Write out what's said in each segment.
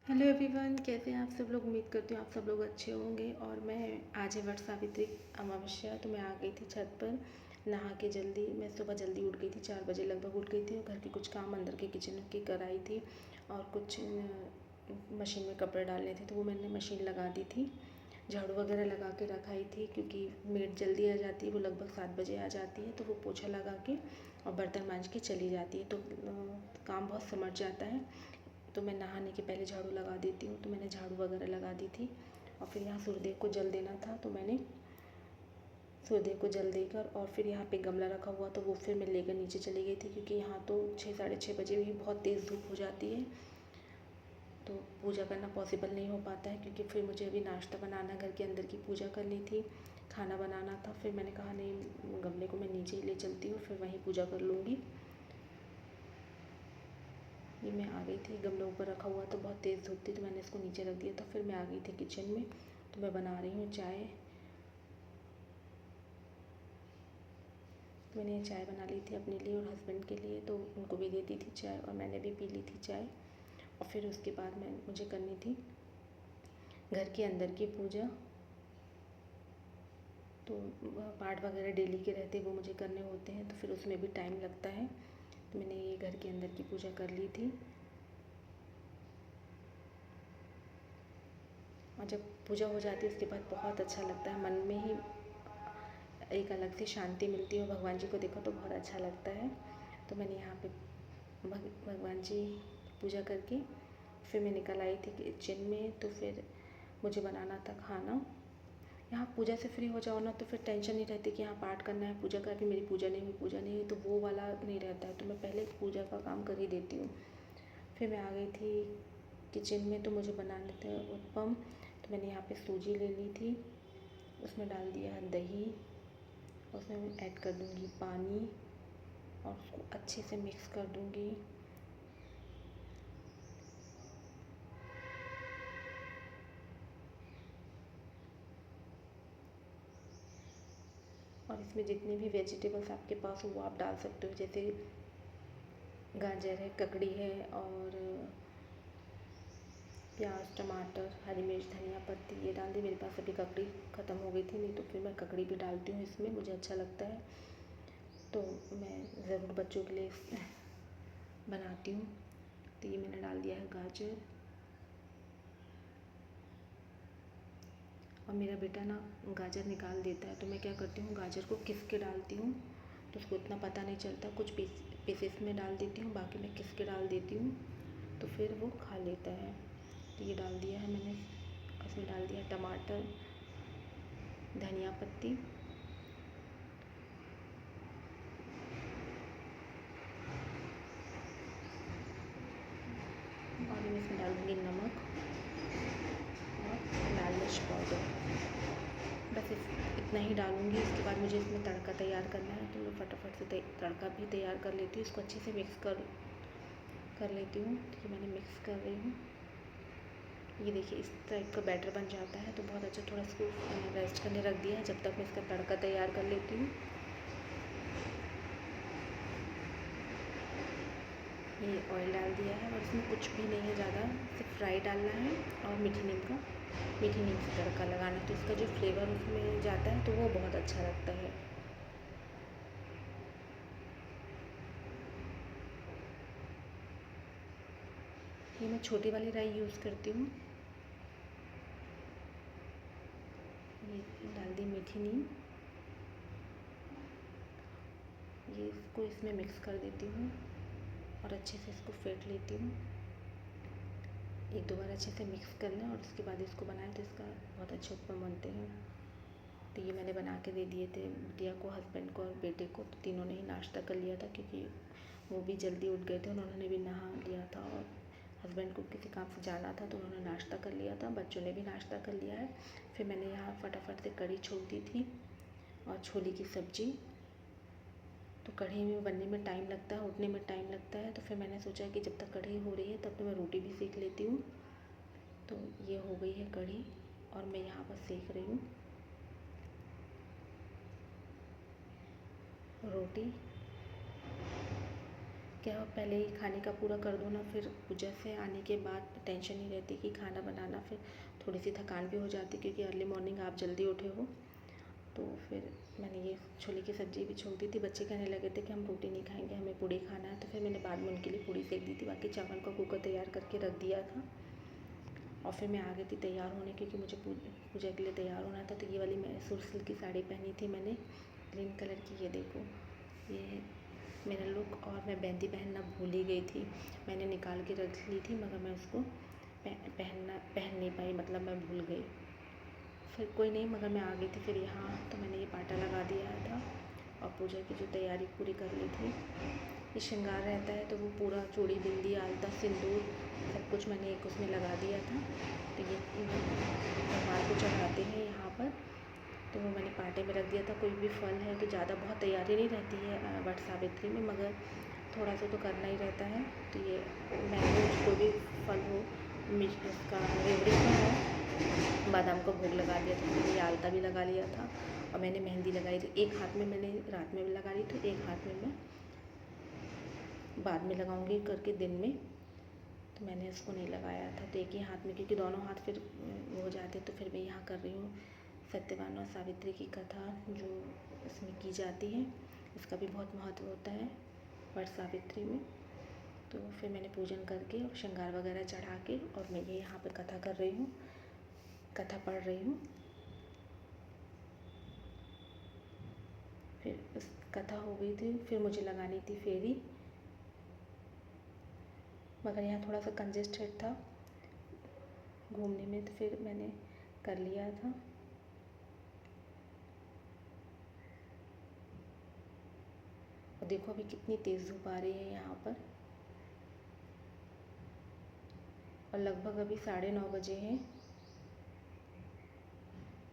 Hello everyone, कैसे हैं आप सब लोग। उम्मीद करती हूँ आप सब लोग अच्छे होंगे। और मैं आज है वट सावित्री अमावस्या, तो मैं आ गई थी छत पर नहा के जल्दी। मैं सुबह जल्दी उठ गई थी, 4 बजे लगभग उठ गई थी और घर के कुछ काम अंदर के किचन की कराई थी और कुछ मशीन में कपड़े डालने थे तो वो मैंने मशीन लगा दी थी। झाड़ू वगैरह लगा के रखाई थी क्योंकि मेड जल्दी आ जाती है, वो लगभग 7 बजे आ जाती है, तो वो पोछा लगा के और बर्तन मांज के चली जाती है, तो काम बहुत समझ जाता है। तो मैं नहाने के पहले झाड़ू लगा देती हूँ, तो मैंने झाड़ू वगैरह लगा दी थी। और फिर यहाँ सूर्यदेव को जल देना था, तो मैंने सूर्यदेव को जल देकर और फिर यहाँ पे गमला रखा हुआ तो वो फिर मैं लेकर नीचे चली गई थी क्योंकि यहाँ तो 6 साढ़े 6 बजे भी बहुत तेज़ धूप हो जाती है, तो पूजा करना पॉसिबल नहीं हो पाता है क्योंकि फिर मुझे अभी नाश्ता बनाना, घर के अंदर की पूजा करनी थी, खाना बनाना था। फिर मैंने कहा नहीं, गमले को मैं नीचे ही ले चलती हूँ, फिर वहीं पूजा कर लूँगी। ये मैं आ गई थी, गमला ऊपर रखा हुआ तो बहुत तेज़ धूप थी तो मैंने इसको नीचे रख दिया। तो फिर मैं आ गई थी किचन में, तो मैं बना रही हूँ चाय। तो मैंने ये चाय बना ली थी अपने लिए और हस्बैंड के लिए, तो उनको भी दे दी थी चाय और मैंने भी पी ली थी चाय। और फिर उसके बाद मुझे करनी थी घर के अंदर की पूजा, तो पाठ वगैरह डेली के रहते वो मुझे करने होते हैं, तो फिर उसमें भी टाइम लगता है। तो मैंने ये घर के अंदर की पूजा कर ली थी। और जब पूजा हो जाती है उसके बाद बहुत अच्छा लगता है, मन में ही एक अलग सी शांति मिलती है और भगवान जी को देखो तो बहुत अच्छा लगता है। तो मैंने यहाँ पे भगवान जी पूजा करके फिर मैं निकल आई थी किचन में। तो फिर मुझे बनाना था खाना। यहाँ पूजा से फ्री हो जाओ ना तो फिर टेंशन नहीं रहती कि यहाँ पाठ करना है, पूजा करके मेरी पूजा नहीं हुई, तो वो वाला नहीं रहता है। तो मैं पहले पूजा का काम कर ही देती हूँ। फिर मैं आ गई थी किचन में, तो मुझे बनाने थे उत्पम। तो मैंने यहाँ पे सूजी ले ली थी, उसमें डाल दिया है दही, उसमें मैं ऐड कर दूँगी पानी और उसको अच्छे से मिक्स कर दूँगी। और इसमें जितने भी वेजिटेबल्स आपके पास हो वो आप डाल सकते हो, जैसे गाजर है, ककड़ी है और प्याज, टमाटर, हरी मिर्च, धनिया पत्ती, ये डाल दी। मेरे पास अभी ककड़ी ख़त्म हो गई थी, नहीं तो फिर मैं ककड़ी भी डालती हूँ इसमें, मुझे अच्छा लगता है। तो मैं ज़रूर बच्चों के लिए बनाती हूँ। तो ये मैंने डाल दिया है गाजर। और मेरा बेटा ना गाजर निकाल देता है, तो मैं क्या करती हूँ, गाजर को किस के डालती हूँ तो उसको इतना पता नहीं चलता। कुछ पीसेस में डाल देती हूँ, बाकी मैं किस के डाल देती हूँ तो फिर वो खा लेता है। तो ये डाल दिया है मैंने, इसमें डाल दिया टमाटर, धनिया पत्ती और मैं इसमें डालूँगी नमक और लाल मिर्च पाउडर। बस इतना ही डालूँगी। इसके बाद मुझे इसमें तड़का तैयार करना है, तो मैं फटाफट से तड़का भी तैयार कर लेती हूँ। इसको अच्छे से मिक्स कर लेती हूँ। तो ये मैंने मिक्स कर रही हूँ। ये देखिए इस टाइप का बैटर बन जाता है तो बहुत अच्छा। थोड़ा इसको रेस्ट करने रख दिया है जब तक मैं इसका तड़का तैयार कर लेती हूँ। ये ऑयल डाल दिया है और इसमें कुछ भी नहीं है ज़्यादा, सिर्फ फ्राई डालना है और मीठी नीम से तड़का लगाना है, तो इसका जो फ्लेवर उसमें जाता है तो वो बहुत अच्छा लगता है। ये मैं छोटी वाली राई यूज़ करती हूँ। ये डाल दी मीठी नीम, ये इसको इसमें मिक्स कर देती हूँ और अच्छे से इसको फेंट लेती हूँ। एक दो बार अच्छे से मिक्स कर लें और उसके बाद इसको बनाएं तो इसका बहुत अच्छे उत्पम बनते हैं। तो ये मैंने बना के दे दिए थे बिटिया को, हस्बैंड को और बेटे को, तो तीनों ने ही नाश्ता कर लिया था क्योंकि वो भी जल्दी उठ गए थे, उन्होंने भी नहा लिया था और हस्बैंड को किसी काम से जाना था तो उन्होंने नाश्ता कर लिया था, बच्चों ने भी नाश्ता कर लिया है। फिर मैंने यहाँ फटाफट से कढ़ी छोड़ दी थी और छोले की सब्ज़ी। तो कढ़ी में बनने में टाइम लगता है, उठने में टाइम लगता है, तो फिर मैंने सोचा कि जब तक कढ़ी हो रही है तब तो मैं रोटी भी सेक लेती हूँ। तो ये हो गई है कढ़ी और मैं यहाँ पर सेक रही हूँ रोटी। क्या पहले ही खाने का पूरा कर दो ना, फिर पूजा से आने के बाद टेंशन नहीं रहती कि खाना बनाना, फिर थोड़ी सी थकान भी हो जाती क्योंकि अर्ली मॉर्निंग आप जल्दी उठे हो। तो फिर मैंने ये छोले की सब्ज़ी भी छोड़ दी थी। बच्चे कहने लगे थे कि हम रोटी नहीं खाएंगे, हमें पूड़ी खाना है, तो फिर मैंने बाद में उनके लिए पूड़ी सेक दी थी। बाकी चावल का कुकर तैयार करके रख दिया था और फिर मैं आ गई थी तैयार होने, क्योंकि मुझे पूजा के लिए तैयार होना था। तो ये वाली मैसूर सिल्क की साड़ी पहनी थी मैंने, ग्रीन कलर की। ये देखो, ये मेरा लुक। और मैं मेहंदी पहनना भूल ही गई थी। मैंने निकाल के रख ली थी मगर मैं उसको पहन नहीं पाई, मतलब मैं भूल गई। फिर कोई नहीं, मगर मैं आ गई थी फिर यहाँ। तो मैंने ये पाटा लगा दिया था और पूजा की जो तैयारी पूरी कर ली थी। ये श्रृंगार रहता है तो वो पूरा चूड़ी, बिंदी, आलता, सिंदूर सब कुछ मैंने एक उसमें लगा दिया था। तो ये भगवान को चढ़ाते हैं यहाँ पर, तो वो मैंने पाटे में रख दिया था। कोई भी फल है तो ज़्यादा बहुत तैयारी नहीं रहती है वट सावित्री में, मगर थोड़ा सा तो करना ही रहता है। तो ये मैंगो, कोई भी फल हो, उसका रेवड़ी का है, बादाम का भोग लगा दिया था। मैंने ये आलता भी लगा लिया था और मैंने मेहंदी लगाई थी। एक हाथ में मैंने रात में भी लगा ली, तो एक हाथ में मैं बाद में लगाऊंगी करके दिन में। तो मैंने उसको नहीं लगाया था, तो एक ही हाथ में, क्योंकि दोनों हाथ फिर वो हो जाते। तो फिर मैं यहाँ कर रही हूँ सत्यवान और सावित्री की कथा जो इसमें की जाती है। इसका भी बहुत महत्व होता है वट सावित्री में। तो फिर मैंने पूजन करके और श्रृंगार वगैरह चढ़ा के और मैं ये यहाँ पे कथा कर रही हूँ, कथा पढ़ रही हूँ। फिर उस कथा हो गई थी, फिर मुझे लगानी थी फेरी, मगर यहाँ थोड़ा सा कंजेस्टेड था घूमने में, तो फिर मैंने कर लिया था। और देखो अभी कितनी तेज़ धूप आ रही है यहाँ पर, और लगभग अभी 9:30 बजे हैं।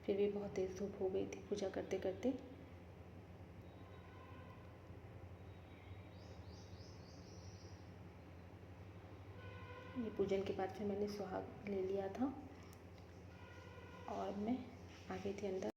फिर भी बहुत तेज़ धूप हो गई थी पूजा करते करते। ये पूजन के बाद फिर मैंने सुहाग ले लिया था और मैं आ गई थी अंदर।